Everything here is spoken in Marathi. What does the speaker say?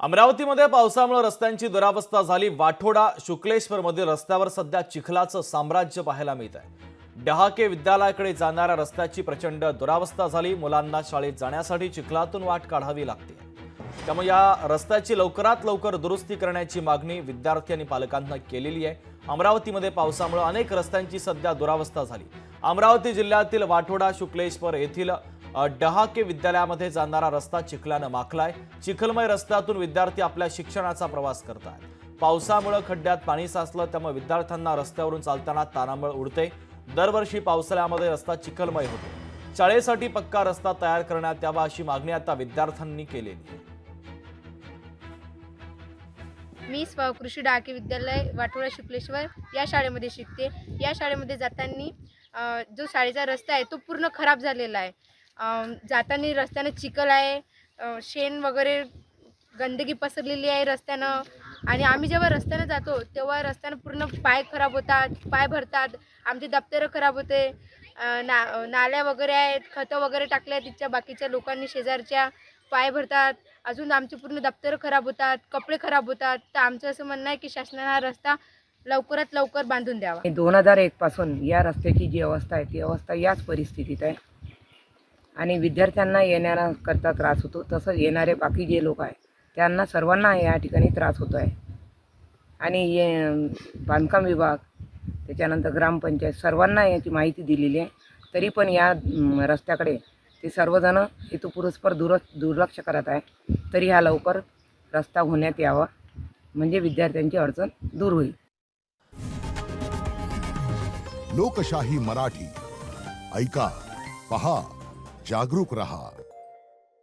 अमरावतीमध्ये पावसामुळे रस्त्यांची दुरावस्था झाली। वाठोडा शुक्लेश्वरमधील रस्त्यावर सध्या चिखलाचं साम्राज्य पाहायला मिळत आहे। डहाके विद्यालयाकडे जाणाऱ्या रस्त्याची प्रचंड दुरावस्था झाली। मुलांना शाळेत जाण्यासाठी चिखलातून वाट काढावी लागते। त्यामुळे या रस्त्याची लवकरात लवकर दुरुस्ती करण्याची मागणी विद्यार्थी आणि पालकांना केलेली आहे। अमरावतीमध्ये पावसामुळे अनेक रस्त्यांची सध्या दुरावस्था झाली। अमरावती जिल्ह्यातील वाठोडा शुक्लेश्वर येथील डहाके विद्यालयामध्ये जाणारा रस्ता चिखलाने माखलाय। चिखलमय रस्त्यातून विद्यार्थी आपल्या शिक्षणाचा प्रवास करतात। पावसामुळे खड्ड्यात पाणी साचलं, त्यामुळे विद्यार्थ्यांना रस्त्यावरून चालताना तारांबळ उडते। दरवर्षी पावसाळ्यामध्ये रस्ता चिखलमय होतो। शाळेसाठी पक्का रस्ता तयार करण्यात यावा अशी मागणी आता विद्यार्थ्यांनी केलेली आहे। मी कृषी डहाके विद्यालय वाठोडा शुक्लेश्वर या शाळेमध्ये शिकते। या शाळेमध्ये जाताना जो शाळेचा रस्ता आहे तो पूर्ण खराब झालेला आहे। जाताना रस्त्याने चिखल आहे, शेण वगैरे गंदगी पसरलेली आहे रस्त्यानं। आणि आम्ही जेव्हा रस्त्याने जातो तेव्हा रस्त्याने पूर्ण पाय खराब होतात, पाय भरतात, आमचे दप्तर खराब होते। नाल्या वगैरे आहेत, खतं वगैरे टाकले तिच्या बाकीच्या लोकांनी शेजारच्या, पाय भरतात। अजून आमचे पूर्ण दप्तर खराब होतात, कपडे खराब होतात। तर आमचं असं म्हणणं आहे की शासनाने हा रस्ता लवकरात लवकर बांधून द्यावा। 2001 पासून या रस्त्याची जी अवस्था आहे ती अवस्था याच परिस्थितीत आहे आणि विद्यार्थ्यांना येण्याकरता त्रास होतो। तसंच येणारे बाकी जे लोक आहेत त्यांना सर्वांना या ठिकाणी त्रास होतो आहे। आणि बांधकाम विभाग, त्याच्यानंतर ग्रामपंचायत सर्वांना याची माहिती दिलेली आहे, तरी पण या रस्त्याकडे ते सर्वजण हेतुपुरस्पर दुर्लक्ष करत आहे। तरी हा लवकर रस्ता होण्यात यावा, म्हणजे विद्यार्थ्यांची अडचण दूर होईल। लोकशाही मराठी ऐका, पहा, जागरूक रहा।